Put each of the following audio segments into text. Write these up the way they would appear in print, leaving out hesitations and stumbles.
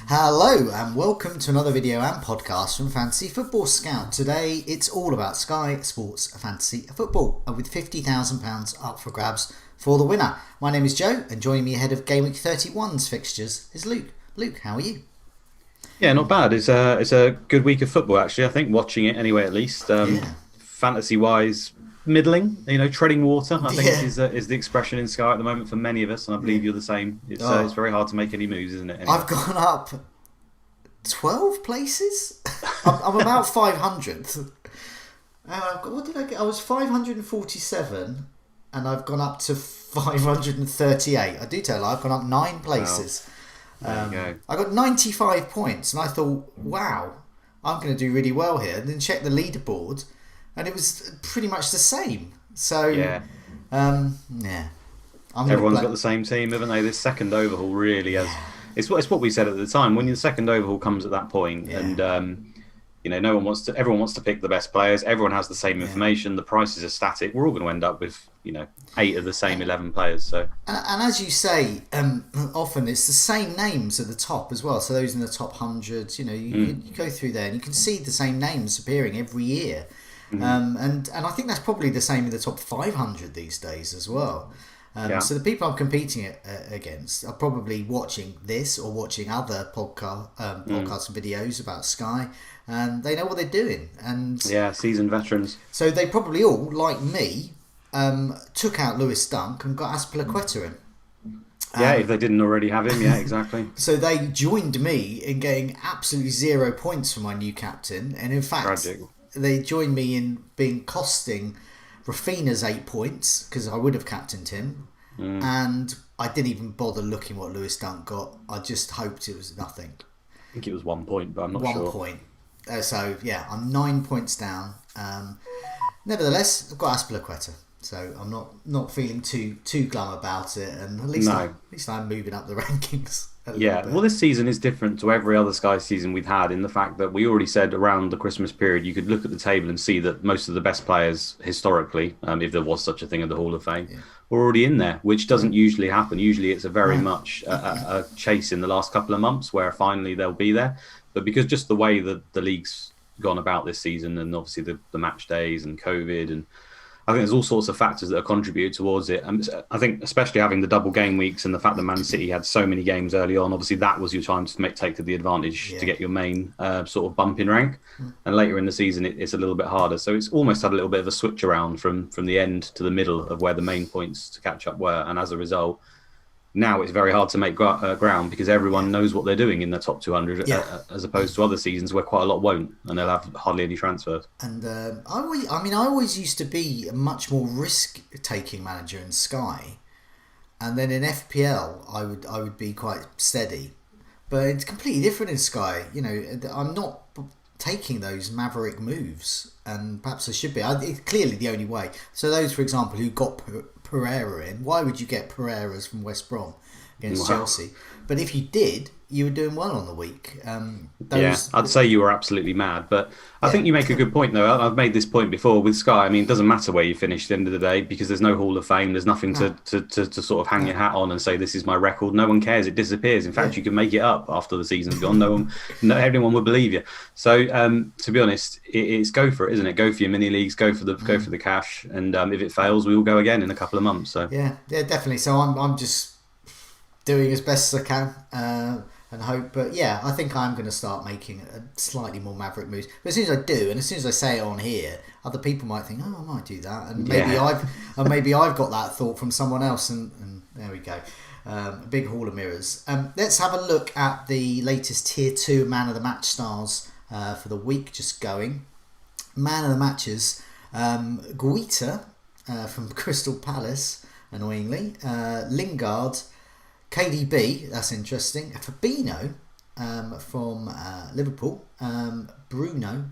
Hello and welcome to another video and podcast from Fantasy Football Scout. Today it's all about Sky Sports Fantasy Football with £50,000 up for grabs for the winner. My name is Joe and joining me ahead of Gameweek 31's fixtures is Luke. Luke, how are you? Yeah, not bad. It's a good week of football actually. I think watching it anyway at least. Fantasy wise, middling. Treading water. I think is the expression in Sky at the moment for many of us, and I believe you're the same. It's very hard to make any moves, isn't it? Anyway. I've gone up 12 places. I'm about 500th. What did I get? I was 547, and I've gone up to 538. I do tell you, I've gone up 9 places. There you go. I got 95 points, and I thought, wow, I'm going to do really well here. And then checked the leaderboard, and it was pretty much the same. So, Everyone's got the same team, haven't they? This second overhaul really has. It's what we said at the time. When the second overhaul comes at that point, and everyone wants to pick the best players. Everyone has the same information. The prices are static. We're all going to end up with 8 of the same 11 players. So, and as you say, often it's the same names at the top as well. So those in the top 100, you go through there and you can see the same names appearing every year. And I think that's probably the same in the top 500 these days as well. So the people I'm competing against are probably watching this or watching other podcasts and videos about Sky, and they know what they're doing. And seasoned veterans. So they probably all, like me, took out Lewis Dunk and got Azpilicueta in. If they didn't already have him, exactly. So they joined me in getting absolutely 0 points for my new captain, and in fact, tragic. They joined me in being costing Rafinha's 8 points because I would have captained him, and I didn't even bother looking what Lewis Dunk got. I just hoped it was nothing. I think it was 1 point, but I'm not sure. 1 point. I'm 9 points down. Nevertheless, I've got Azpilicueta, so I'm not feeling too glum about it, and at least I'm moving up the rankings. Well, this season is different to every other Sky season we've had in the fact that we already said around the Christmas period you could look at the table and see that most of the best players historically, if there was such a thing in the Hall of Fame, were already in there, which doesn't usually happen. Usually it's a very much a chase in the last couple of months where finally they'll be there. But because just the way that the league's gone about this season, and obviously the match days and COVID, and I think there's all sorts of factors that have contributed towards it. I think especially having the double game weeks and the fact that Man City had so many games early on, obviously that was your time to take to the advantage to get your main sort of bump in rank. And later in the season, it's a little bit harder. So it's almost had a little bit of a switch around from the end to the middle of where the main points to catch up were. And as a result, now it's very hard to make ground because everyone knows what they're doing in the top 200 as opposed to other seasons where quite a lot won't, and they'll have hardly any transfers. And I always used to be a much more risk-taking manager in Sky, and then in FPL I would be quite steady, but it's completely different in Sky. I'm not taking those maverick moves, and perhaps I should be. It's clearly the only way. So those, for example, who got Pereira in, why would you get Pereiras from West Brom against Chelsea? But if you did, you were doing well on the week. I'd say you were absolutely mad. But I think you make a good point, though. I've made this point before with Sky. I mean, it doesn't matter where you finish at the end of the day because there's no Hall of Fame. There's nothing to sort of hang your hat on and say, this is my record. No one cares. It disappears. In fact, you can make it up after the season's gone. Everyone would believe you. So, to be honest, it's go for it, isn't it? Go for your mini leagues, go for the cash. And if it fails, we will go again in a couple of months. So Yeah, definitely. So I'm just doing as best as I can and hope. But I think I'm going to start making a slightly more maverick moves. But as soon as I do, and as soon as I say it on here, other people might think, I might do that, and maybe I've got that thought from someone else, and there we go. A big haul of mirrors. Let's have a look at the latest Tier 2 Man of the Match stars for the week just going. Man of the Matches, Guita from Crystal Palace, annoyingly. Lingard, KDB, that's interesting. Fabinho from Liverpool. Bruno,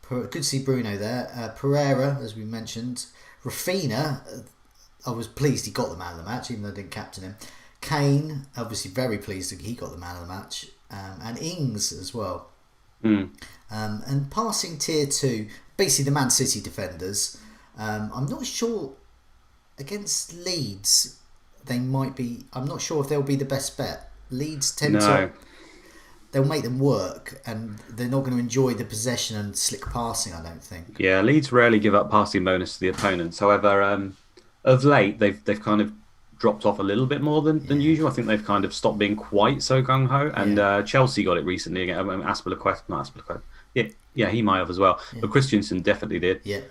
good to see Bruno there. Pereira, as we mentioned. Rafinha, I was pleased he got the man of the match, even though I didn't captain him. Kane, obviously very pleased that he got the man of the match. And Ings as well. And passing Tier 2, basically the Man City defenders. I'm not sure against Leeds they might be. I'm not sure if they'll be the best bet. Leeds tend to. they'll make them work, and they're not going to enjoy the possession and slick passing, I don't think. Yeah, Leeds rarely give up passing bonus to the opponents. However, of late they've kind of dropped off a little bit more than usual. I think they've kind of stopped being quite so gung ho. And Chelsea got it recently again. Aspilicueta, not Aspilicueta. Yeah, he might have as well. But Christensen definitely did. Yeah.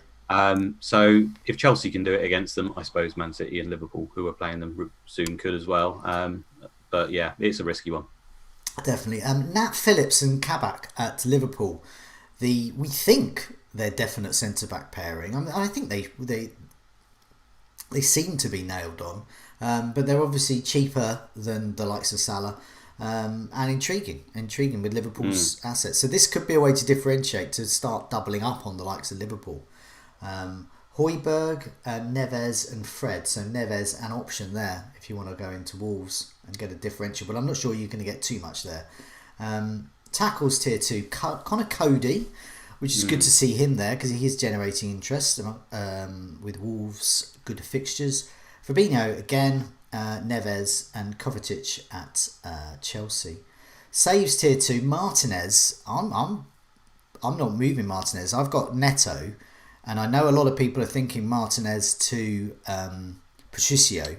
So if Chelsea can do it against them, I suppose Man City and Liverpool, who are playing them soon, could as well. But yeah, it's a risky one. Definitely. Nat Phillips and Kabak at Liverpool. We think they're definite centre back pairing. I think they seem to be nailed on, but they're obviously cheaper than the likes of Salah, and intriguing with Liverpool's assets. So this could be a way to differentiate, to start doubling up on the likes of Liverpool. Højbjerg, Neves and Fred. So Neves an option there if you want to go into Wolves and get a differential, but I'm not sure you're going to get too much there. Tackles tier 2, Connor Cody, which is good to see him there because he is generating interest with Wolves' good fixtures. Fabinho again, Neves and Kovacic at Chelsea. Saves tier 2, Martinez. I'm not moving Martinez. I've got Neto. And I know a lot of people are thinking Martinez to Patricio.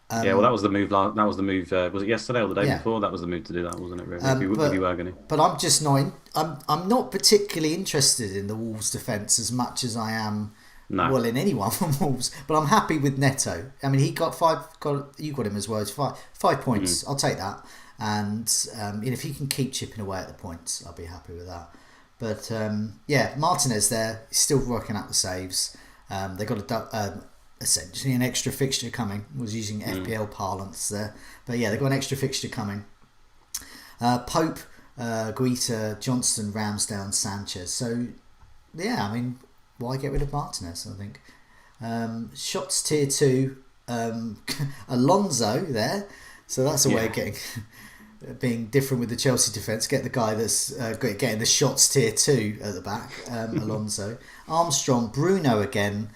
Well, that was the move. That was the move. Was it yesterday or the day before? That was the move to do that, wasn't it? Really? If you were going to. But I'm just not. I'm not particularly interested in the Wolves' defence as much as I am. No. Well, in anyone from Wolves. But I'm happy with Neto. I mean, he got five. You got him as well. It's 5 points. I'll take that. And if he can keep chipping away at the points, I'll be happy with that. But Martinez there, he's still working out the saves. They got essentially an extra fixture coming. I was using FPL parlance there, but yeah, they've got an extra fixture coming. Pope, Guita, Johnston, Ramsdale, Sanchez. So yeah, I mean, why get rid of Martinez? I think shots tier 2, Alonso there. So that's a way of getting. Being different with the Chelsea defence, get the guy that's getting the shots tier 2 at the back, Alonso. Armstrong, Bruno again.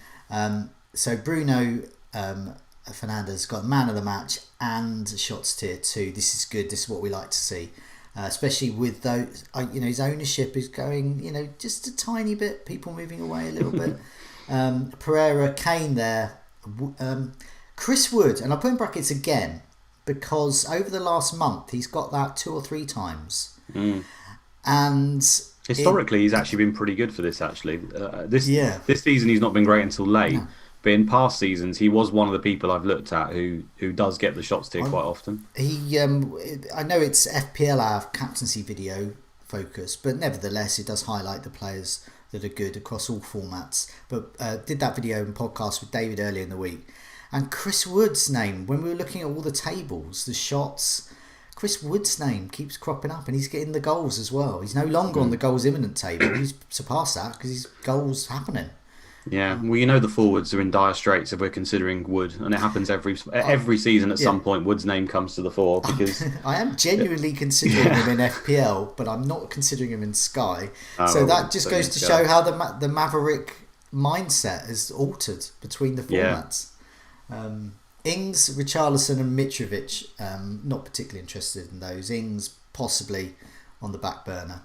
So Bruno Fernandes got man of the match and shots tier 2. This is good. This is what we like to see, especially with those. His ownership is going, just a tiny bit. People moving away a little bit. Pereira, Kane there. Chris Wood, and I'll put in brackets again, because over the last month he's got that 2 or 3 times, and historically he's actually been pretty good for this. Actually, this season he's not been great until late, but in past seasons he was one of the people I've looked at who does get the shots tier quite often. He, I know it's FPL our captaincy video focus, but nevertheless it does highlight the players that are good across all formats. But did that video and podcast with David earlier in the week. And Chris Wood's name, when we were looking at all the tables, the shots, Chris Wood's name keeps cropping up, and he's getting the goals as well. He's no longer on the goals imminent table. He's surpassed that because his goals happening. Yeah, well, the forwards are in dire straits if we're considering Wood, and it happens every season at some point. Wood's name comes to the fore because I am genuinely considering him in FPL, but I'm not considering him in Sky. So that just goes to show how the Maverick mindset has altered between the formats. Ings, Richarlison and Mitrovic, not particularly interested in those. Ings possibly on the back burner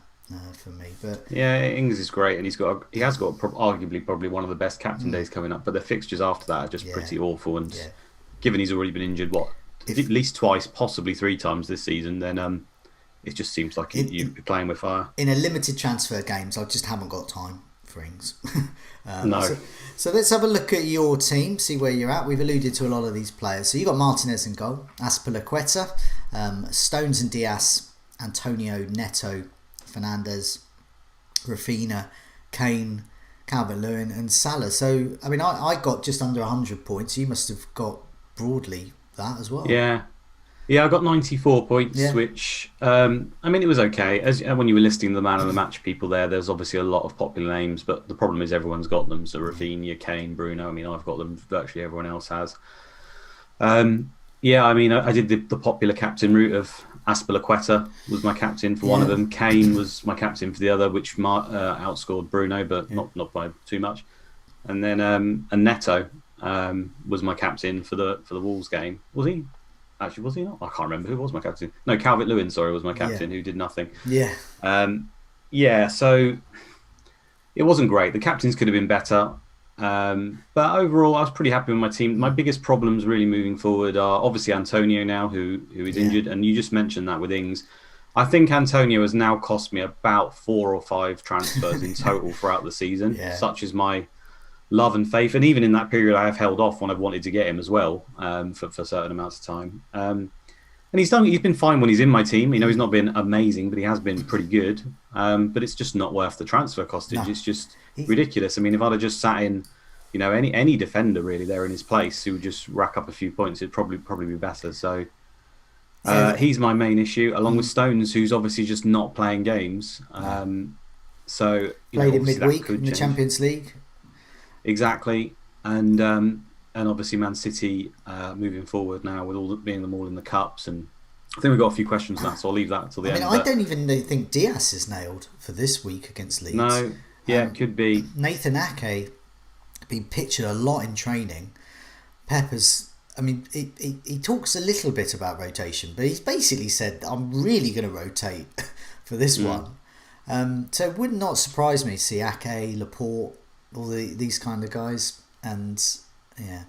for me, but yeah, Ings is great, and he has got arguably probably one of the best captain days coming up. But the fixtures after that are just pretty awful, and given he's already been injured at least twice, possibly 3 times this season, then it just seems like you're playing with fire. In a limited transfer games, I just haven't got time for Ings. No. So let's have a look at your team, see where you're at. We've alluded to a lot of these players. So you've got Martinez in goal, Aspilicueta, Stones and Diaz, Antonio, Neto, Fernandes, Rafinha, Kane, Calvert-Lewin and Salah. So, I mean, I got just under 100 points. You must have got broadly that as well. Yeah, I got 94 points, which, it was okay. When you were listing the man of the match people there's obviously a lot of popular names, but the problem is everyone's got them. So Rafinha, Kane, Bruno, I've got them, virtually everyone else has. I did the popular captain route of Aspilicueta was my captain for one of them. Kane was my captain for the other, which outscored Bruno, but not by too much. And then Neto was my captain for the Wolves game. Was he? Actually, was he not? I can't remember who was my captain. No, Calvert-Lewin, sorry, was my captain, who did nothing. Yeah. Yeah, so it wasn't great. The captains could have been better. But overall, I was pretty happy with my team. My biggest problems really moving forward are obviously Antonio now, who is injured. And you just mentioned that with Ings. I think Antonio has now cost me about 4 or 5 transfers in total throughout the season. Yeah. Such is my love and faith. And even in that period, I have held off when I've wanted to get him as well for certain amounts of time. And he's been fine when he's in my team. You know, he's not been amazing, but he has been pretty good. But it's just not worth the transfer costage. No. It's just ridiculous. I mean, if I'd have just sat in, you know, any defender really there in his place who would just rack up a few points, it'd probably be better. So he's my main issue, along with Stones, who's obviously just not playing games. So played in midweek in the Champions League. Exactly, and obviously Man City moving forward now with being them all in the cups, and I think we've got a few questions now, so I'll leave that till the end. I don't even think Diaz is nailed for this week against Leeds. No, yeah, it could be. Nathan Ake been pictured a lot in training. Pepper's, I mean, he talks a little bit about rotation, but he's basically said, I'm really going to rotate for this one. So it would not surprise me to see Ake, Laporte, all these kind of guys, and yeah.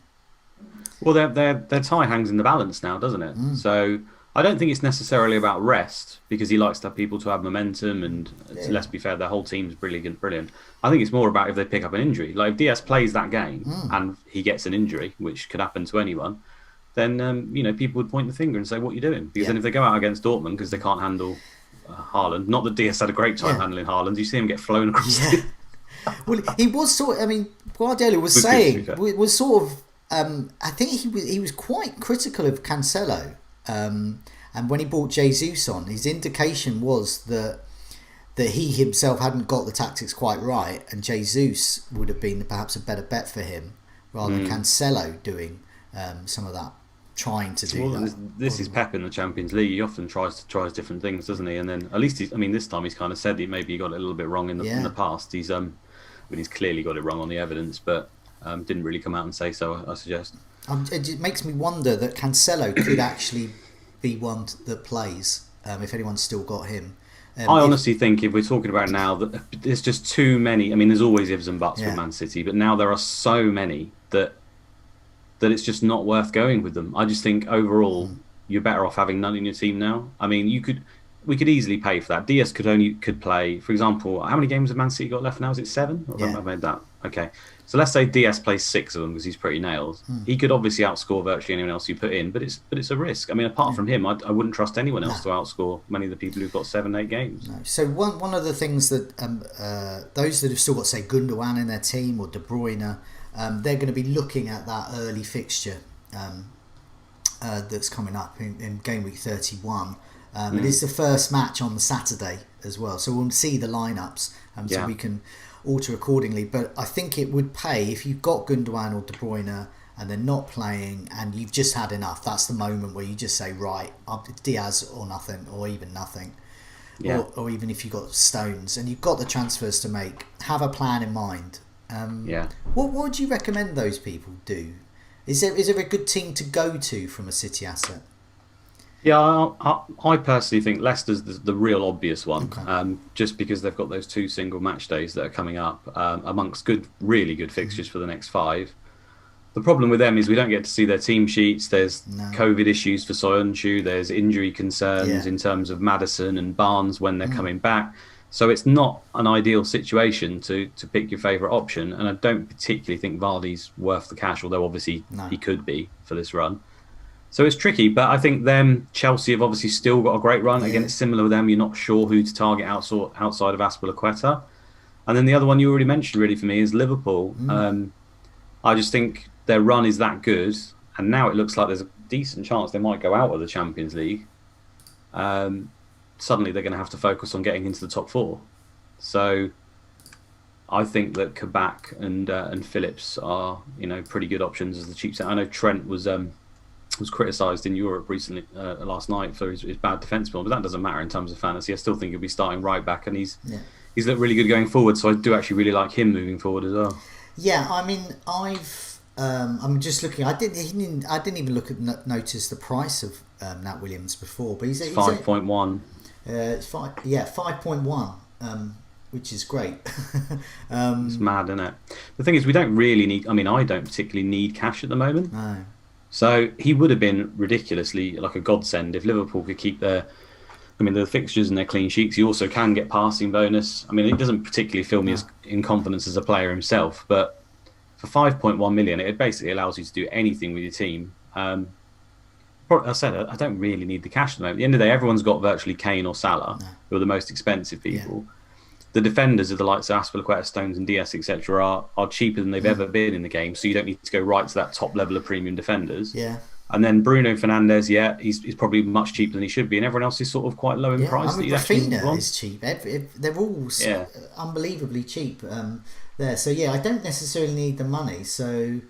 Well, their tie hangs in the balance now, doesn't it? So I don't think it's necessarily about rest, because he likes to have people to have momentum, and let's be fair, their whole team's brilliant. I think it's more about if they pick up an injury. Like if Diaz plays that game and he gets an injury, which could happen to anyone, then you know, people would point the finger and say, "What are you doing?" Because then if they go out against Dortmund because they can't handle Haaland, not that Diaz had a great time handling Haaland, you see him get flown across. Well, he was sort of, I mean, Guardiola was saying, was sort of, I think he was quite critical of Cancelo. And when he brought Jesus on, his indication was that he himself hadn't got the tactics quite right, and Jesus would have been perhaps a better bet for him rather than Cancelo doing some of that, trying to do that. This is Pep in the Champions League. He often tries different things, doesn't he? And then at least this time he's kind of said that maybe he got it a little bit wrong in the past. He's clearly got it wrong on the evidence, but didn't really come out and say so, I suggest. It makes me wonder that Cancelo could actually be one that plays, if anyone's still got him. I honestly think if we're talking about now, that there's just too many. I mean, there's always ifs and buts with Man City, but now there are so many that it's just not worth going with them. I just think overall you're better off having none in your team now. I mean, we could easily pay for that. Diaz could play, for example, how many games have Man City got left now? Is it 7? Or have I made that? Okay. So let's say Diaz plays 6 of them because he's pretty nailed. He could obviously outscore virtually anyone else you put in, but it's a risk. I mean, apart from him, I wouldn't trust anyone else to outscore many of the people who've got 7, 8 games. No. So one of the things that those that have still got, say, Gundogan in their team or De Bruyne, they're going to be looking at that early fixture that's coming up in game week 31. It is the first match on the Saturday as well, so we'll see the lineups, so we can alter accordingly. But I think it would pay if you've got Gundogan or De Bruyne and they're not playing and you've just had enough. That's the moment where you just say, right, Diaz or nothing, or even nothing. Or even if you've got Stones and you've got the transfers to make, have a plan in mind. What would you recommend those people do? Is there a good team to go to from a City asset? Yeah, I personally think Leicester's the real obvious one, just because they've got those 2 single match days that are coming up amongst really good fixtures for the next 5. The problem with them is we don't get to see their team sheets. There's COVID issues for Soyuncu. There's injury concerns in terms of Maddison and Barnes when they're coming back. So it's not an ideal situation to pick your favourite option. And I don't particularly think Vardy's worth the cash, although obviously he could be for this run. So it's tricky, but I think Chelsea have obviously still got a great run. Again, it's similar with them. You're not sure who to target outside of Azpilicueta. And then the other one you already mentioned really for me is Liverpool. I just think their run is that good. And now it looks like there's a decent chance they might go out of the Champions League. Suddenly they're going to have to focus on getting into the top 4. So I think that Kabak and Phillips are pretty good options as the cheap set. I know Trent was criticised in Europe recently, last night, for his bad defence form, but that doesn't matter in terms of fantasy. I still think he'll be starting right back, and he's looked really good going forward. So I do actually really like him moving forward as well. Yeah, I mean, I've I'm just looking. I didn't even look at notice the price of Nat Williams before, but It's 5.1. It's 5.1, which is great. It's mad, isn't it? The thing is, we don't really need. I mean, I don't particularly need cash at the moment. No. So he would have been ridiculously like a godsend if Liverpool could keep their. I mean, the fixtures and their clean sheets. He also can get passing bonus. I mean, it doesn't particularly fill me as in confidence as a player himself, but for 5.1 million, it basically allows you to do anything with your team. I said I don't really need the cash at the moment. At the end of the day, everyone's got virtually Kane or Salah, who are the most expensive people. Yeah. The defenders of the likes of Aspilicueta, Stones and Diaz, etc., are cheaper than they've ever been in the game, so you don't need to go right to that top level of premium defenders. Yeah. And then Bruno Fernandes, he's probably much cheaper than he should be, and everyone else is sort of quite low in price. I mean, Rafinha is cheap. They're all unbelievably cheap there. So I don't necessarily need the money. So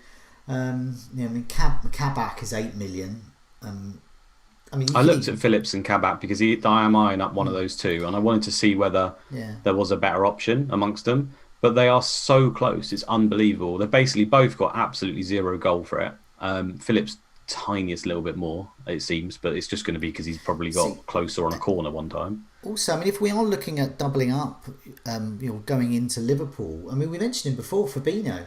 I mean, Kabak is 8 million. I looked at Phillips and Kabak because I am eyeing up one of those two, and I wanted to see whether there was a better option amongst them. But they are so close; it's unbelievable. They've basically both got absolutely zero goal for it. Phillips tiniest little bit more, it seems, but it's just going to be because he's probably got closer on a corner one time. Also, I mean, if we are looking at doubling up, going into Liverpool, I mean, we mentioned him before, Fabinho.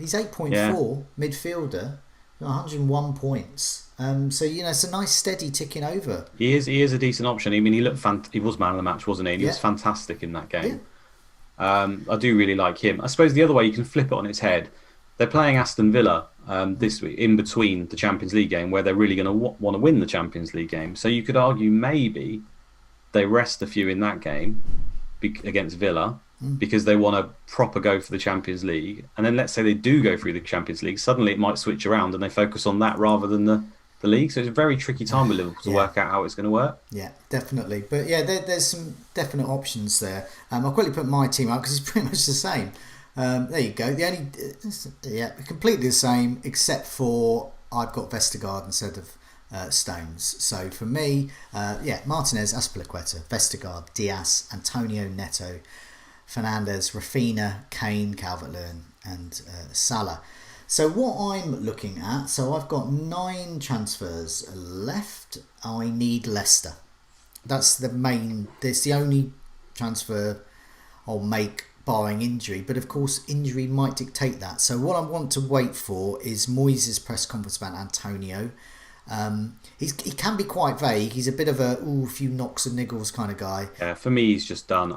He's 8.4 midfielder, 101 points. So it's a nice steady ticking over. He is a decent option. I mean, he was man of the match, wasn't he? And he was fantastic in that game. Yeah. I do really like him. I suppose the other way you can flip it on its head. They're playing Aston Villa this week in between the Champions League game, where they're really going to want to win the Champions League game. So you could argue maybe they rest a few in that game against Villa because they want to proper go for the Champions League. And then let's say they do go through the Champions League, suddenly it might switch around and they focus on that rather than the league. So it's a very tricky time with Liverpool to work out how it's going to work. Yeah, definitely. But there's some definite options there. I'll quickly put my team out because it's pretty much the same. There you go. The only completely the same except for I've got Vestergaard instead of Stones. So for me, Martinez, Aspilicueta, Vestergaard, Diaz, Antonio, Neto, Fernandes, Rafinha, Kane, Calvert-Lewin, and Salah. So what I'm looking at, so I've got 9 transfers left. I need Leicester. That's the only transfer I'll make barring injury, but of course injury might dictate that. So what I want to wait for is Moyes' press conference about Antonio. He can be quite vague. He's a bit of a few knocks and niggles kind of guy. Yeah, for me he's just done.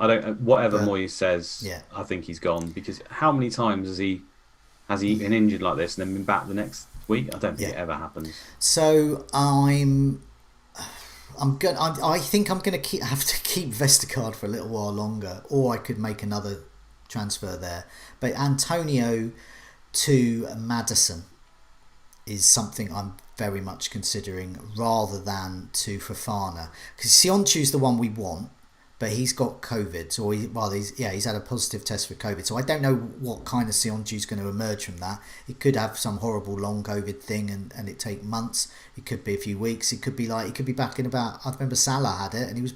Whatever Moyes says, I think he's gone, because how many times has he been injured like this and then been back the next week? I don't think it ever happens. So I think I'm going to have to keep Vestergaard for a little while longer, or I could make another transfer there. But Antonio to Maddison is something I'm very much considering rather than to Fofana, because Sionchu's the one we want, but he's got COVID, so he's had a positive test for COVID. So I don't know what kind of Sionchu's going to emerge from that. It could have some horrible long COVID thing and it take months. It could be a few weeks. It could be back in about. I remember Salah had it and he was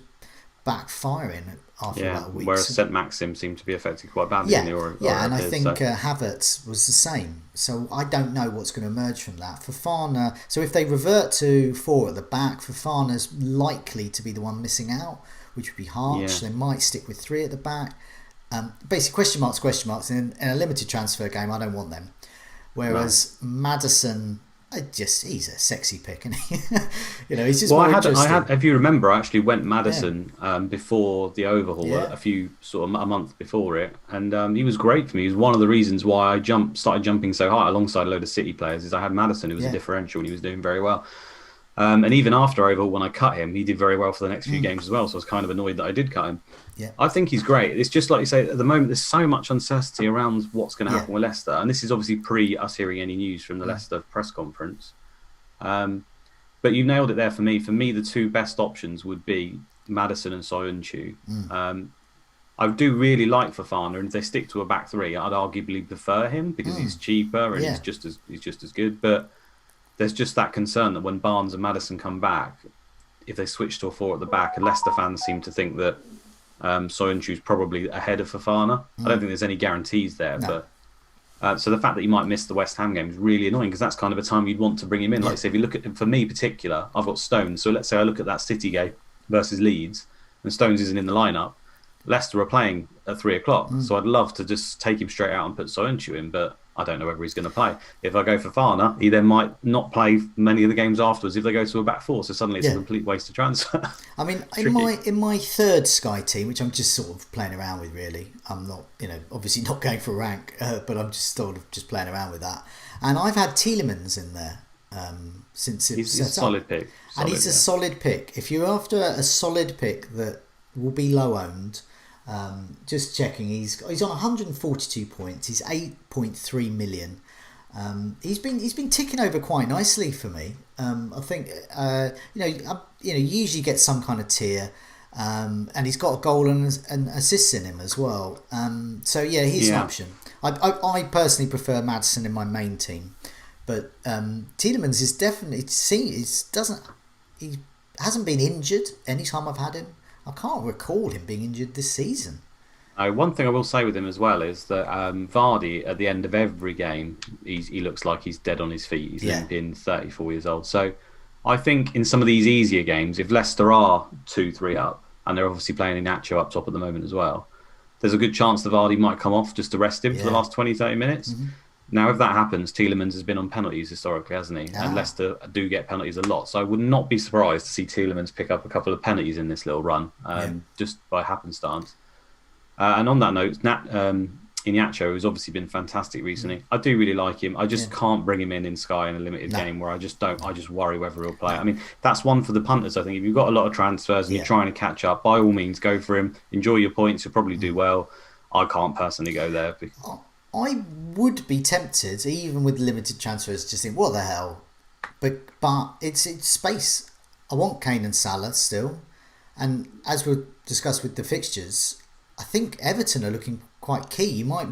back firing after about a week. Whereas St Maxim seemed to be affected quite badly. And I think Havertz was the same. So I don't know what's going to emerge from that. Fofana. So if they revert to 4 at the back, Fofana's likely to be the one missing out, which would be harsh. They might stick with 3 at the back. Basically, question marks. In a limited transfer game, I don't want them. Whereas Maddison, he's a sexy pick, and he's just more interesting. If you remember, I actually went Maddison before the overhaul, a month before it, and he was great for me. He was one of the reasons why I started jumping so high alongside a load of City players. Is I had Maddison, who was a differential, and he was doing very well. And even after overhaul, when I cut him, he did very well for the next few games as well. So I was kind of annoyed that I did cut him. Yeah. I think he's great. It's just like you say, at the moment, there's so much uncertainty around what's going to happen with Leicester. And this is obviously pre us hearing any news from the Leicester press conference. But you nailed it there for me. For me, the 2 best options would be Maddison and Soyuncu. I do really like Fofana, and if they stick to a back 3, I'd arguably prefer him because he's cheaper and he's just as good. But there's just that concern that when Barnes and Maddison come back, if they switch to a 4 at the back, and Leicester fans seem to think that Soyuncu's probably ahead of Fofana. I don't think there's any guarantees there, but So the fact that you might miss the West Ham game is really annoying because that's kind of a time you'd want to bring him in. Like I say, if you look at, for me in particular, I've got Stones. So let's say I look at that City game versus Leeds and Stones isn't in the lineup. Leicester are playing at 3:00, so I'd love to just take him straight out and put Soyuncu in, but I don't know whether he's going to play. If I go for Fana, he then might not play many of the games afterwards if they go to a back four, so suddenly it's a complete waste of transfer. I mean, in my third Sky team, which I'm just sort of playing around with really, I'm not, obviously not going for rank, but I'm just sort of just playing around with that. And I've had Tielemans in there since it was set up. He's a solid pick. And he's a solid pick. If you're after a solid pick that will be low owned, just checking, he's on 142 points. He's 8.3 million. He's been ticking over quite nicely for me. I think you usually get some kind of tier, and he's got a goal and assists in him as well. So yeah, he's an option. I personally prefer Maddison in my main team, but Tielemans is definitely he hasn't been injured any time I've had him. I can't recall him being injured this season. One thing I will say with him as well is that Vardy, at the end of every game, he looks like he's dead on his feet. He's limping, 34 years old. So I think in some of these easier games, if Leicester are 2-3 up, and they're obviously playing Iheanacho up top at the moment as well, there's a good chance that Vardy might come off just to rest him for the last 20-30 minutes. Mm-hmm. Now, if that happens, Tielemans has been on penalties historically, hasn't he? And Leicester do get penalties a lot. So I would not be surprised to see Tielemans pick up a couple of penalties in this little run, just by happenstance. And on that note, Iheanacho has obviously been fantastic recently. I do really like him. I just can't bring him in Sky in a limited game where I just worry whether he'll play. I mean, that's one for the punters, I think. If you've got a lot of transfers and you're trying to catch up, by all means, go for him. Enjoy your points. You'll probably do well. I can't personally go there. I would be tempted, even with limited transfers, to think, what the hell? But it's space. I want Kane and Salah still. And as we'll discuss with the fixtures, I think Everton are looking quite key. You might you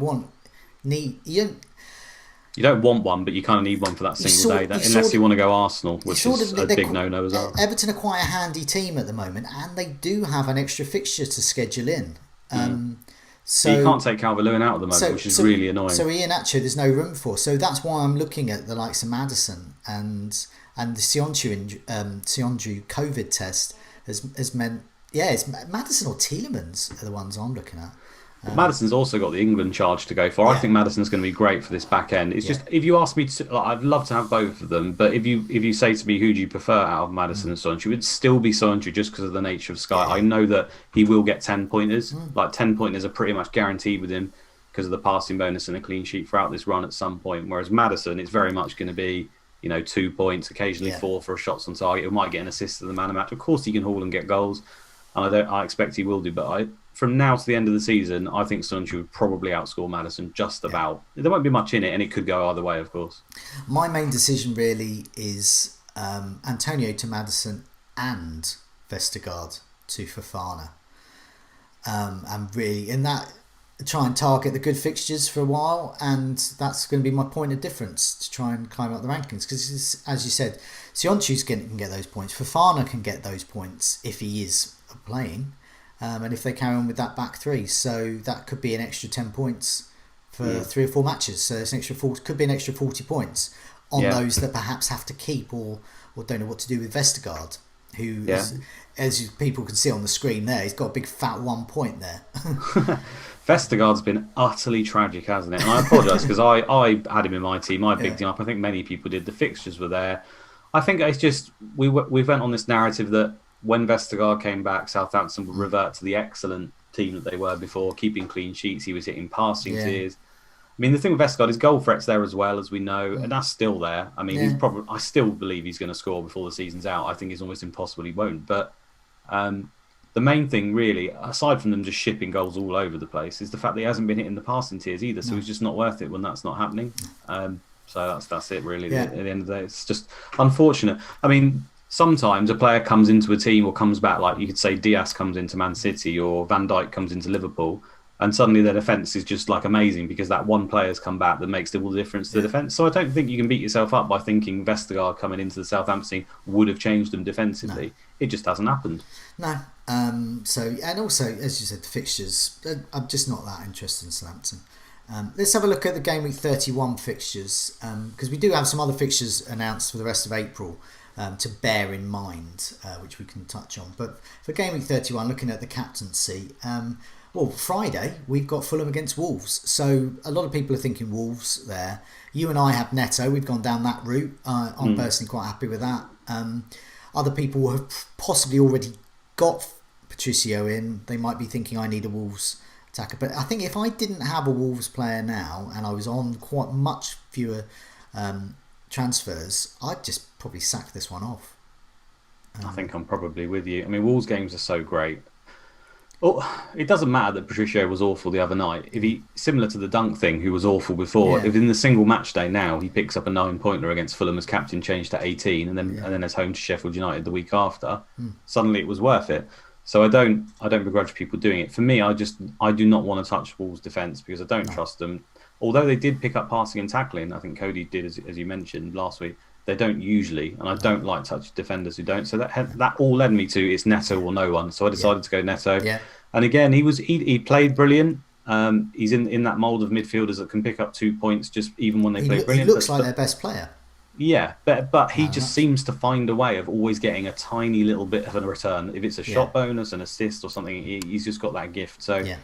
don't want one, but you kind of need one for that single day. Unless you want to go Arsenal, which is a big no-no as well. Everton are quite a handy team at the moment, and they do have an extra fixture to schedule in. So you can't take Calvert-Lewin out at the moment, which is really annoying. So Iheanacho, there's no room for. So that's why I'm looking at the likes of Maddison and the Soyuncu COVID test has meant it's Maddison or Tielemans are the ones I'm looking at. Maddison's also got the England charge to go for. I think Maddison's going to be great for this back end. It's just, if you ask me to, I'd love to have both of them, but if you say to me who do you prefer out of Maddison and Soyuncu, it would still be Soyuncu just because of the nature of Sky. I know that he will get 10 pointers. Like 10 pointers are pretty much guaranteed with him because of the passing bonus and a clean sheet throughout this run at some point. Whereas Maddison, it's very much going to be 2 points, occasionally 4 for shots on target. He might get an assist to the man of match. Of course, he can haul and get goals, and I expect he will do. But from now to the end of the season, I think Soyuncu would probably outscore Maddison just about. There won't be much in it, and it could go either way, of course. My main decision really is Antonio to Maddison and Vestergaard to Fofana. And really, in that, try and target the good fixtures for a while, and that's going to be my point of difference to try and climb up the rankings. Because, as you said, Soyuncu can get those points. Fofana can get those points if he is playing. And if they carry on with that back three, so that could be an extra 10 points for 3 or 4 matches. So it's an extra 40, could be an extra 40 points on those that perhaps have to keep or don't know what to do with Vestergaard, who, as people can see on the screen there, he's got a big fat 1 point there. Vestergaard's been utterly tragic, hasn't it? And I apologise because I had him in my team. I picked him up. I think many people did. The fixtures were there. I think it's just we went on this narrative that when Vestergaard came back, Southampton would revert to the excellent team that they were before, keeping clean sheets. He was hitting passing tiers. I mean, the thing with Vestergaard is goal threat's there as well, as we know, and that's still there. I mean, I still believe he's going to score before the season's out. I think it's almost impossible he won't. But the main thing, really, aside from them just shipping goals all over the place, is the fact that he hasn't been hitting the passing tiers either. So it's just not worth it when that's not happening. So that's it, really. At the end of the day, it's just unfortunate. I mean, sometimes a player comes into a team or comes back, like you could say Diaz comes into Man City or Van Dijk comes into Liverpool, and suddenly their defence is just like amazing because that one player's come back that makes all the difference to the defence. So I don't think you can beat yourself up by thinking Vestergaard coming into the Southampton team would have changed them defensively. No. It just hasn't happened. No. So, and also, as you said, the fixtures, I'm just not that interested in Southampton. Let's have a look at the Game Week 31 fixtures, because we do have some other fixtures announced for the rest of April to bear in mind, which we can touch on. But for Game Week 31, looking at the captaincy, well, Friday, we've got Fulham against Wolves. So a lot of people are thinking Wolves there. You and I have Neto. We've gone down that route. I'm personally quite happy with that. Other people have possibly already got Patricio in. They might be thinking I need a Wolves attacker. But I think if I didn't have a Wolves player now and I was on quite much fewer transfers, I'd just probably sack this one off. I think I'm probably with you. I mean, Wolves games are so great. Oh, it doesn't matter that Patricio was awful the other night. If he, similar to the Dunk thing, who was awful before, if in the single match day now he picks up a 9-pointer against Fulham as captain, changed to 18, and then as home to Sheffield United the week after, suddenly it was worth it. So I don't begrudge people doing it. For me, I do not want to touch Wolves' defence because I don't trust them. Although they did pick up passing and tackling, I think Cody did, as you mentioned last week. They don't usually, and I don't like touch defenders who don't. So that all led me to it's Neto or no one. So I decided to go Neto. Yeah. And again, he played brilliant. He's in that mould of midfielders that can pick up 2 points just even when they play brilliant. He looks like their best player. Yeah, but he just seems to find a way of always getting a tiny little bit of a return. If it's a shot bonus, an assist or something, he's just got that gift. So. Yeah.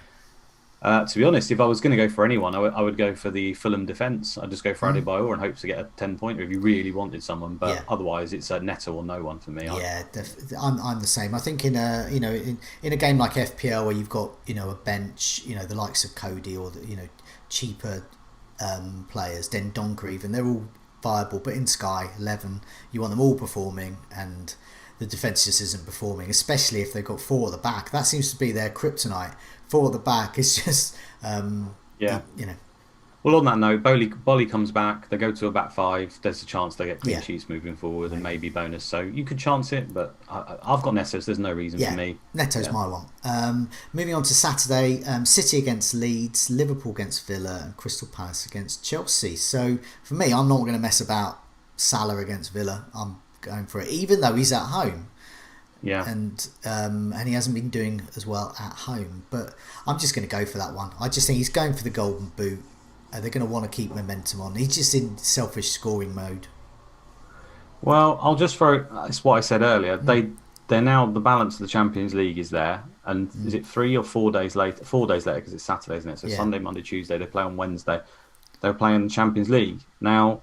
To be honest, if I was going to go for anyone, I would go for the Fulham defence. I'd just go for Adebayor and hope to get a 10-pointer if you really wanted someone. But otherwise, it's a Neto or no one for me. Yeah, I'm the same. I think in a game like FPL where you've got a bench, the likes of Cody or cheaper players, Den Donker even, they're all viable. But in Sky 11, you want them all performing, and the defence just isn't performing, especially if they've got 4 at the back. That seems to be their kryptonite. 4 at the back is just, Well, on that note, Bolly comes back. They go to a back 5. There's a chance they get clean sheets moving forward and maybe bonus. So you could chance it, but I've got Neto, so there's no reason for me. Neto's my one. Moving on to Saturday, City against Leeds, Liverpool against Villa, and Crystal Palace against Chelsea. So for me, I'm not going to mess about Salah against Villa. I'm going for it, even though he's at home. Yeah, and he hasn't been doing as well at home, but I'm just going to go for that one. I just think he's going for the golden boot. They're going to want to keep momentum on. He's just in selfish scoring mode. Well, I'll just throw. It's what I said earlier. They're now the balance of the Champions League is there, and is it 3 or 4 days later? 4 days later because it's Saturday, isn't it? So Sunday, Monday, Tuesday. They play on Wednesday. They're playing the Champions League now.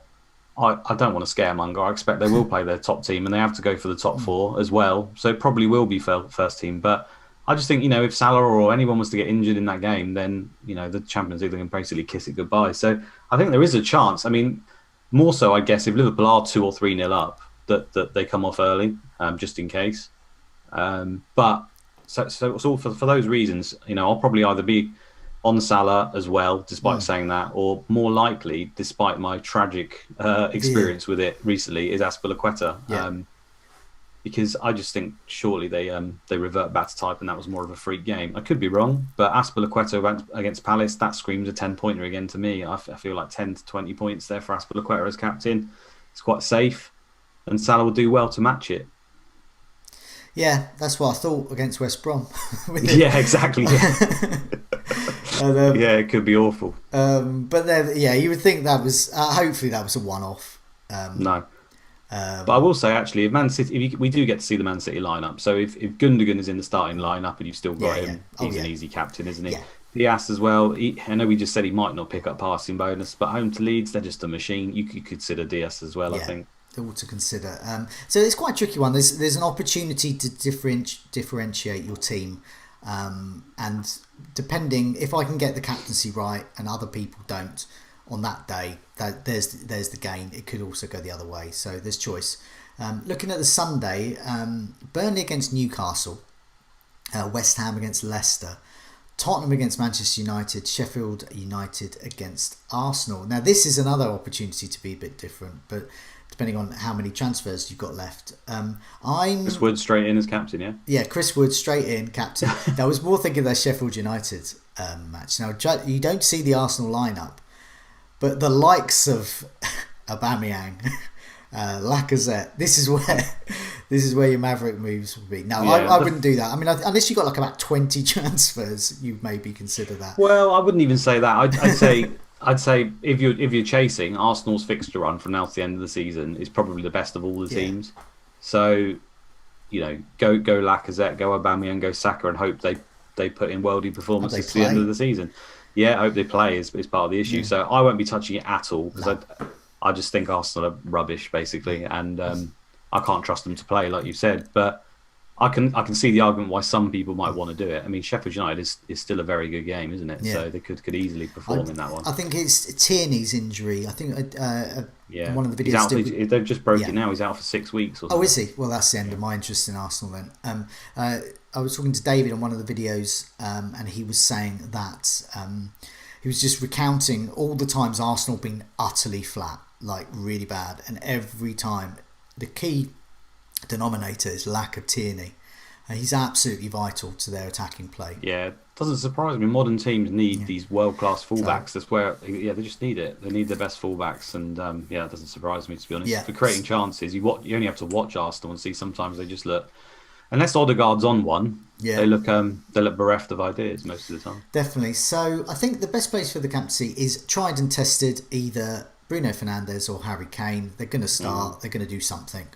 I don't want to scaremonger. I expect they will play their top team and they have to go for the top 4 as well. So it probably will be first team. But I just think, if Salah or anyone was to get injured in that game, then, the Champions League, they can basically kiss it goodbye. So I think there is a chance. I mean, more so, I guess, if Liverpool are 2 or 3-0 up, that they come off early, just in case. But so for those reasons, I'll probably either be on Salah as well, despite saying that, or more likely, despite my tragic experience with it recently, is Azpilicueta. Because I just think surely they revert back to type, and that was more of a freak game. I could be wrong, but Azpilicueta against Palace, that screams a 10-pointer again to me. I feel like 10 to 20 points there for Azpilicueta as captain. It's quite safe, and Salah will do well to match it. Yeah, that's what I thought against West Brom. Yeah, exactly. Yeah. And, it could be awful. But then, you would think that was hopefully that was a one-off. No, but I will say actually, if Man City, we do get to see the Man City lineup. So if Gundogan is in the starting lineup and you've still got him, he's an easy captain, isn't he? Yeah. Diaz as well. I know we just said he might not pick up passing bonus, but home to Leeds, they're just a machine. You could consider Diaz as well. I think. All to consider. So it's quite a tricky one. There's an opportunity to differentiate your team. And depending if I can get the captaincy right and other people don't on that day, there's the gain. It could also go the other way, so there's choice. Looking at the Sunday, Burnley against Newcastle, West Ham against Leicester, Tottenham against Manchester United, Sheffield United against Arsenal. Now this is another opportunity to be a bit different, but depending on how many transfers you've got left. Chris Wood straight in as captain, yeah? Yeah, Chris Wood straight in, captain. I was more thinking of their Sheffield United match. Now, you don't see the Arsenal lineup, but the likes of Aubameyang, Lacazette, this is where This is where your maverick moves would be. No, Yeah, I wouldn't do that. I mean, unless you got like about 20 transfers, you maybe consider that. well, I wouldn't even say that. I'd say if you're chasing, Arsenal's fixture run from now to the end of the season is probably the best of all the Yeah. teams. So, go Lacazette, go Aubameyang, go Saka, and hope they put in worldy performances to the end of the season. Yeah, I hope they play is part of the issue. Yeah. So I won't be touching it at all because I just think Arsenal are rubbish basically, and I can't trust them to play like you said. But I can see the argument why some people might want to do it. I mean, Sheffield United is still a very good game, isn't it? Yeah. So they could easily perform in that one. I think it's Tierney's injury. I think one of the He's videos out, they've just broke it now. He's out for 6 weeks. Or something. Oh, is he? Well, that's the end of my interest in Arsenal then. I was talking to David on one of the videos, and he was saying that he was just recounting all the times Arsenal been utterly flat, like really bad, and every time the key denominator is lack of Tierney. He's absolutely vital to their attacking play. Yeah, it doesn't surprise me. Modern teams need these world-class fullbacks. That's where, they just need it. They need their best fullbacks, and it doesn't surprise me, to be honest. Yeah. For creating chances, you only have to watch Arsenal and see sometimes they just look, unless Odegaard's on one, they look bereft of ideas most of the time. Definitely. So I think the best place for the captaincy is tried and tested, either Bruno Fernandes or Harry Kane. They're going to start. They're going to do something.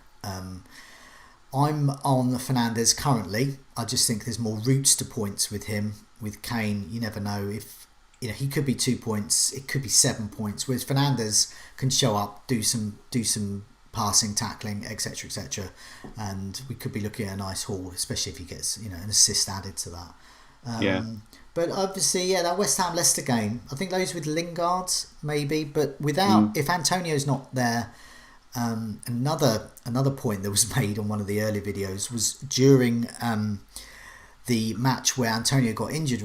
I'm on Fernandes currently. I just think there's more routes to points with him. With Kane, you never know if he could be 2 points, it could be 7 points. Whereas Fernandes can show up, do some passing, tackling, etc., etc., and we could be looking at a nice haul, especially if he gets an assist added to that. But obviously, that West Ham Leicester game, I think those with Lingard maybe, but without if Antonio's not there. Another point that was made on one of the early videos was during the match where Antonio got injured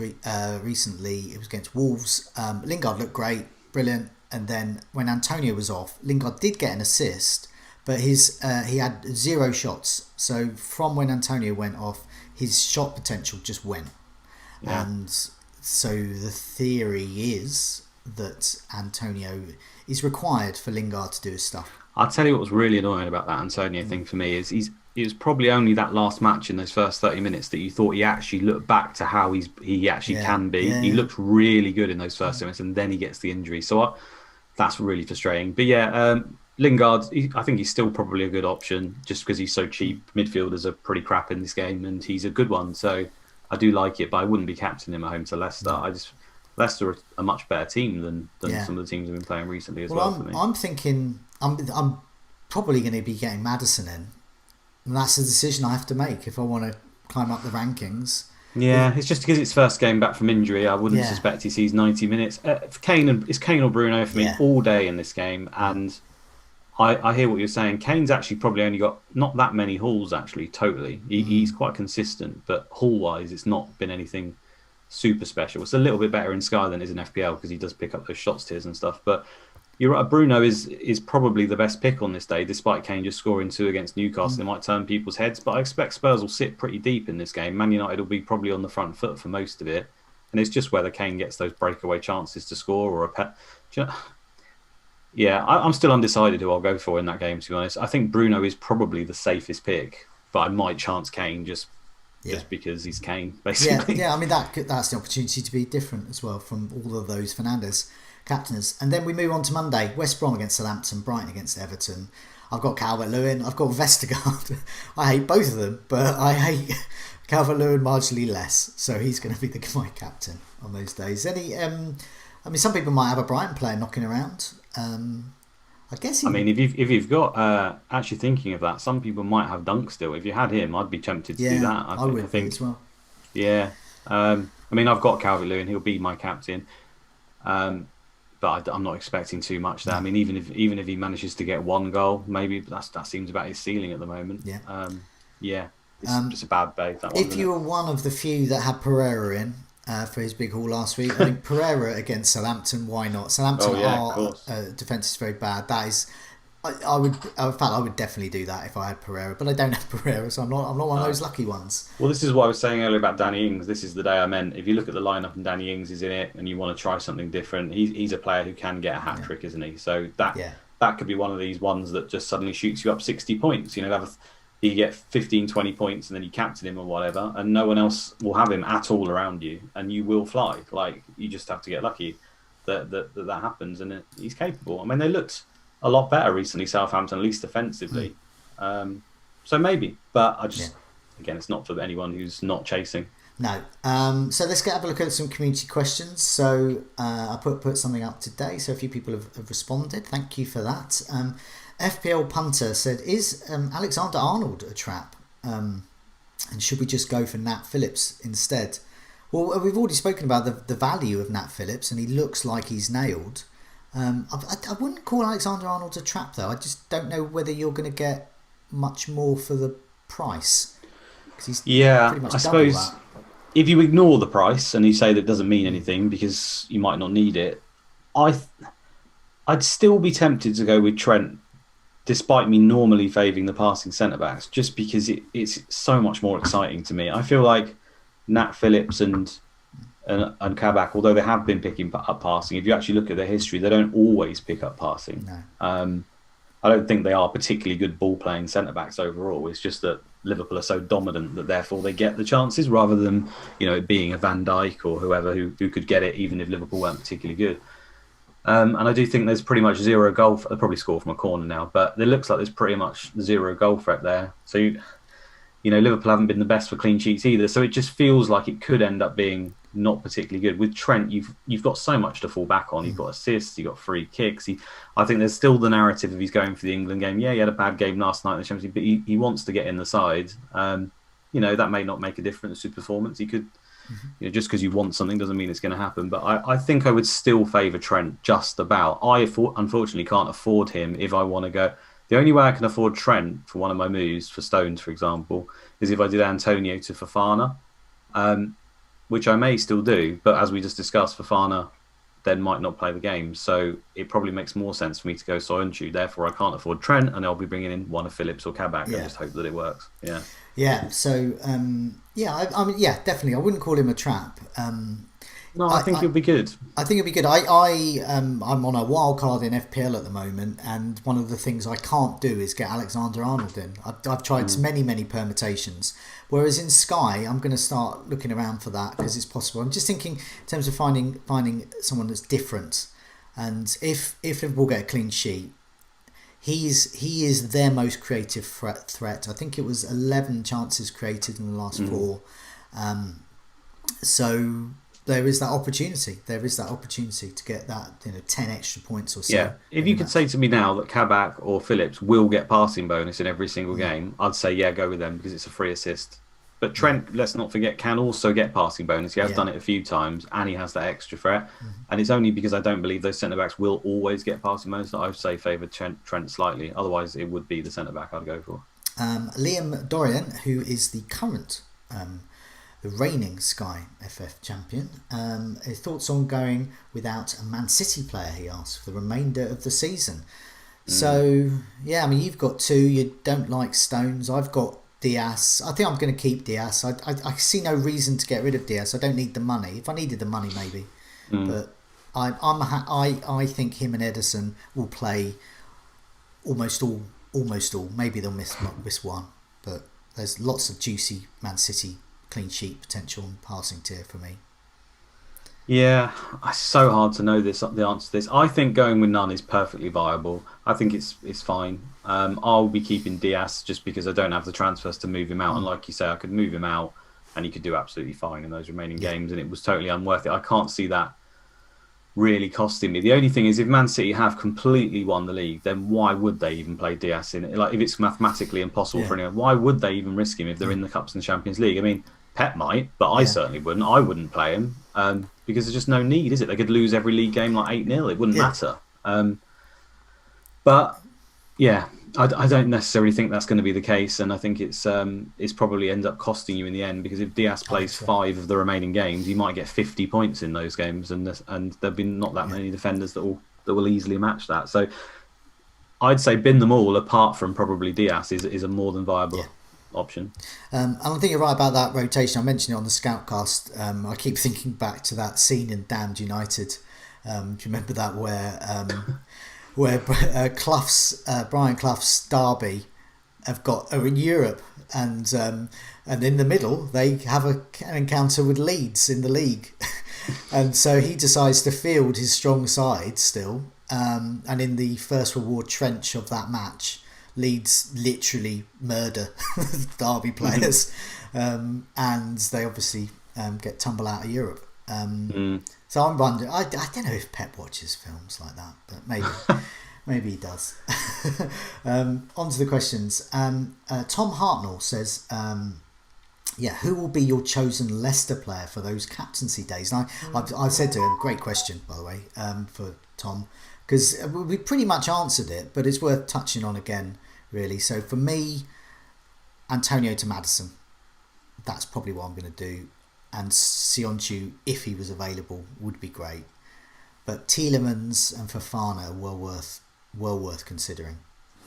recently. It was against Wolves. Lingard looked great, brilliant, and then when Antonio was off, Lingard did get an assist, but he had 0 shots. So from when Antonio went off, his shot potential just went. Yeah. And so the theory is that Antonio is required for Lingard to do his stuff. I'll tell you what was really annoying about that Antonio thing for me is it was probably only that last match in those first 30 minutes that you thought he actually looked back to how he actually can be. He looked really good in those first 30 minutes, and then he gets the injury. So that's really frustrating. But Lingard, I think he's still probably a good option just because he's so cheap. Midfielders are pretty crap in this game, and he's a good one. So I do like it, but I wouldn't be captaining him at home to Leicester. Leicester are a much better team than some of the teams have been playing recently as well for me. I'm thinking I'm probably going to be getting Maddison in, and that's a decision I have to make if I want to climb up the rankings. Yeah, it's just because it's first game back from injury. I wouldn't suspect he sees 90 minutes. It's Kane or Bruno for me all day in this game, and I hear what you're saying. Kane's actually probably only got not that many hauls actually. Totally, he's quite consistent, but haul-wise, it's not been anything super special. It's a little bit better in Sky than it is in FPL because he does pick up those shots tiers and stuff. But you're right, Bruno is probably the best pick on this day, despite Kane just scoring 2 against Newcastle. It might turn people's heads, but I expect Spurs will sit pretty deep in this game. Man United will be probably on the front foot for most of it, and it's just whether Kane gets those breakaway chances to score or a pet. I'm still undecided who I'll go for in that game, to be honest. I think Bruno is probably the safest pick, but I might chance Kane just because he's Kane, basically. Yeah. I mean, that's the opportunity to be different as well from all of those Fernandes captainers. And then we move on to Monday. West Brom against Southampton, Brighton against Everton. I've got Calvert-Lewin, I've got Vestergaard. I hate both of them, but I hate Calvert-Lewin marginally less. So he's going to be my captain on those days. Some people might have a Brighton player knocking around. If you've got actually thinking of that, some people might have Dunk still. If you had him, I'd be tempted to do that. I would think as well. Yeah, I've got Calvert-Lewin; he'll be my captain. But I'm not expecting too much there. I mean, even if he manages to get 1 goal, maybe that seems about his ceiling at the moment. It's just a bad bait. That one, if you were one of the few that had Pereira in for his big haul last week, I think Pereira against Southampton, why not? Southampton defence is very bad. That is, I would definitely do that if I had Pereira, but I don't have Pereira, so I'm not one of those lucky ones. Well, this is what I was saying earlier about Danny Ings. This is the day I meant. If you look at the lineup and Danny Ings is in it, and you want to try something different, he's a player who can get a hat trick, isn't he? So that could be one of these ones that just suddenly shoots you up 60 points. he get 15, 20 points and then you captain him or whatever, and no one else will have him at all around you, and you will fly. Like, you just have to get lucky that happens, and he's capable. I mean, they looked a lot better recently, Southampton, at least defensively. So maybe, but again, it's not for anyone who's not chasing. No. So let's have a look at some community questions. So I put something up today. So a few people have responded. Thank you for that. FPL Punter said, is Alexander-Arnold a trap? And should we just go for Nat Phillips instead? Well, we've already spoken about the value of Nat Phillips, and he looks like he's nailed. I wouldn't call Alexander-Arnold a trap, though. I just don't know whether you're going to get much more for the price. He's pretty much I suppose that. If you ignore the price and you say that doesn't mean anything because you might not need it, I'd still be tempted to go with Trent, despite me normally favouring the passing centre-backs, just because it's so much more exciting to me. I feel like Nat Phillips and Kabak, although they have been picking up passing, if you actually look at their history, they don't always pick up passing. No. I don't think they are particularly good ball-playing centre-backs overall. It's just that Liverpool are so dominant that therefore they get the chances, rather than it being a Van Dijk or whoever who could get it even if Liverpool weren't particularly good. And I do think there's pretty much zero goal. They'll probably score from a corner now, but it looks like there's pretty much zero goal threat there. So Liverpool haven't been the best for clean sheets either. So it just feels like it could end up being not particularly good. With Trent, you've got so much to fall back on. You've got assists, you've got free kicks. I think there's still the narrative of he's going for the England game. Yeah, he had a bad game last night in the Champions League, but he wants to get in the side. That may not make a difference to performance. He could, just because you want something doesn't mean it's going to happen. But I think I would still favour Trent just about. I unfortunately can't afford him if I want to go. The only way I can afford Trent for one of my moves, for Stones, for example, is if I did Antonio to Fofana, which I may still do. But as we just discussed, Fofana then might not play the game. So it probably makes more sense for me to go Soyuncu. Therefore, I can't afford Trent, and I'll be bringing in one of Phillips or Kabak. I just hope that it works. Yeah. Yeah. So, I mean, definitely. I wouldn't call him a trap. No, I think he'll be good. I think he'll be good. I'm on a wild card in FPL at the moment, and one of the things I can't do is get Alexander-Arnold in. I've tried many permutations. Whereas in Sky, I'm going to start looking around for that because it's possible. I'm just thinking in terms of finding someone that's different. And if Liverpool get a clean sheet, he is their most creative threat. I think it was 11 chances created in the last 4. So there is that opportunity. There is that opportunity to get that 10 extra points or so. Yeah, if you could say to me now that Kabak or Phillips will get passing bonus in every single game, I'd say go with them because it's a free assist. But Trent, let's not forget, can also get passing bonus. He has done it a few times, and he has that extra threat. And it's only because I don't believe those centre-backs will always get passing bonus that I would say favour Trent slightly. Otherwise, it would be the centre-back I'd go for. Liam Dorian, who is the current, the reigning Sky FF champion, his thoughts on going without a Man City player, he asked, for the remainder of the season. So, I mean, you've got 2. You don't like Stones. I've got Diaz. I think I'm going to keep Diaz. I see no reason to get rid of Diaz. I don't need the money. If I needed the money, maybe. But I think him and Ederson will play almost all. Maybe they'll miss one. But there's lots of juicy Man City clean sheet potential and passing tier for me. Yeah, it's so hard to know the answer to this. I think going with none is perfectly viable. I think it's fine. I'll be keeping Diaz just because I don't have the transfers to move him out. And like you say, I could move him out and he could do absolutely fine in those remaining games, and it was totally unworth it. I can't see that really costing me. The only thing is, if Man City have completely won the league, then why would they even play Diaz in it? Like, if it's mathematically impossible for anyone, why would they even risk him if they're in the Cups and Champions League? I mean, Pep might, but I certainly wouldn't. I wouldn't play him because there's just no need, is it? They could lose every league game like 8-0. It wouldn't matter. But yeah, I don't necessarily think that's going to be the case, and I think it's probably ends up costing you in the end, because if Diaz plays 5 of the remaining games, you might get 50 points in those games, and there'll be not that many defenders that will easily match that. So I'd say bin them all, apart from probably Diaz is a more than viable option. And I think you're right about that rotation. I mentioned it on the Scoutcast. I keep thinking back to that scene in Damned United. Do you remember that where Brian Clough's Derby are in Europe, and in the middle they have an encounter with Leeds in the league, and so he decides to field his strong side still. And in the first reward trench of that match, Leeds literally murder Derby players, and they obviously get tumbled out of Europe. So I'm wondering. I don't know if Pep watches films like that, but maybe. Maybe he does. On to the questions. Tom Hartnell says, who will be your chosen Leicester player for those captaincy days? And I've said to him, great question, by the way, for Tom, because we pretty much answered it, but it's worth touching on again, really. So for me, Antonio to Maddison, that's probably what I'm going to do. And Sionchu, if he was available, would be great. But Tielemans and Fofana were worth considering.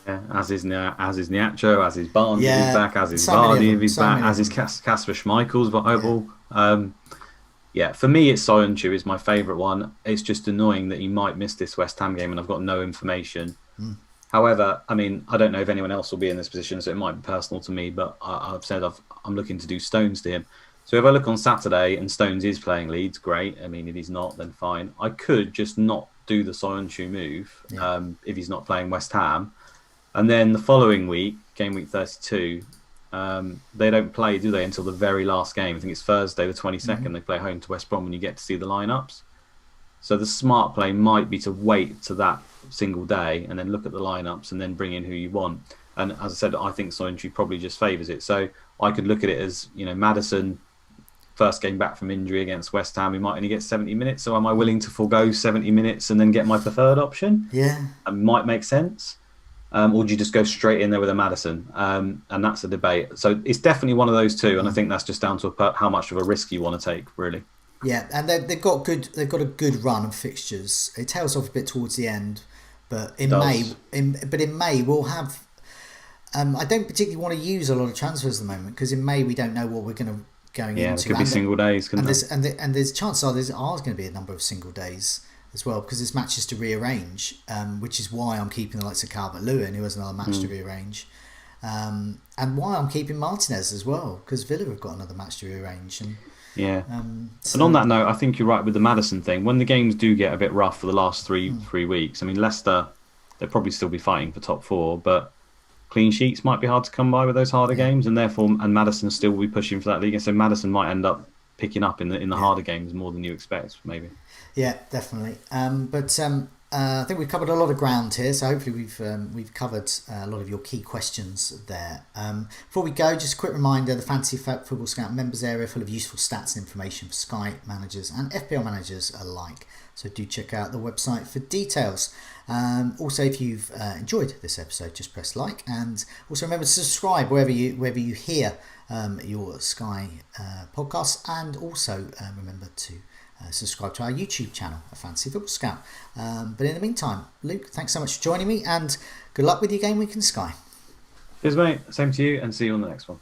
Yeah, as is Niacho, as is Barnes if he's back, as is Vardy if he's back, as is Kasper Schmeichel's viable. For me, it's Soyuncu is my favourite one. It's just annoying that he might miss this West Ham game and I've got no information. However, I mean, I don't know if anyone else will be in this position, so it might be personal to me, but I've said I'm looking to do Stones to him. So if I look on Saturday and Stones is playing Leeds, great. I mean, if he's not, then fine. I could just not do the Soyuncu move if he's not playing West Ham. And then the following week, game week 32, they don't play, do they, until the very last game. I think it's Thursday the 22nd. They play home to West Brom and you get to see the lineups. So the smart play might be to wait to that single day and then look at the lineups and then bring in who you want. And as I said, I think Soyuncu probably just favours it. So I could look at it as, Maddison, first game back from injury against West Ham, he might only get 70 minutes. So am I willing to forego 70 minutes and then get my preferred option? Yeah. It might make sense. Or do you just go straight in there with a Maddison? And that's a debate. So it's definitely one of those two. And I think that's just down to how much of a risk you want to take, really. Yeah, and they've got a good run of fixtures. It tails off a bit towards the end, but in May we'll have. I don't particularly want to use a lot of transfers at the moment because in May we don't know what we're going into. There could be single days, couldn't there? And there's chances are there's going to be a number of single days as well because there's matches to rearrange, which is why I'm keeping the likes of Calvert-Lewin, who has another match to rearrange, and why I'm keeping Martinez as well because Villa have got another match to rearrange. And and on that note, I think you're right with the Maddison thing. When the games do get a bit rough for the last three weeks, I mean Leicester, they'll probably still be fighting for top four, but clean sheets might be hard to come by with those harder games, and therefore, and Maddison still will be pushing for that league, and so Maddison might end up picking up in the harder games more than you expect, maybe. Yeah, definitely. I think we've covered a lot of ground here, so hopefully we've covered a lot of your key questions there. Before we go, just a quick reminder: the Fantasy Football Scout members area full of useful stats and information for Sky managers and FPL managers alike. So do check out the website for details. Also, if you've enjoyed this episode, just press like, and also remember to subscribe wherever you hear your Sky podcasts, and also remember to subscribe to our YouTube channel, a Fantasy Football Scout. But in the meantime, Luke, thanks so much for joining me, and good luck with your game week in Sky. Cheers, mate. Same to you, and see you on the next one.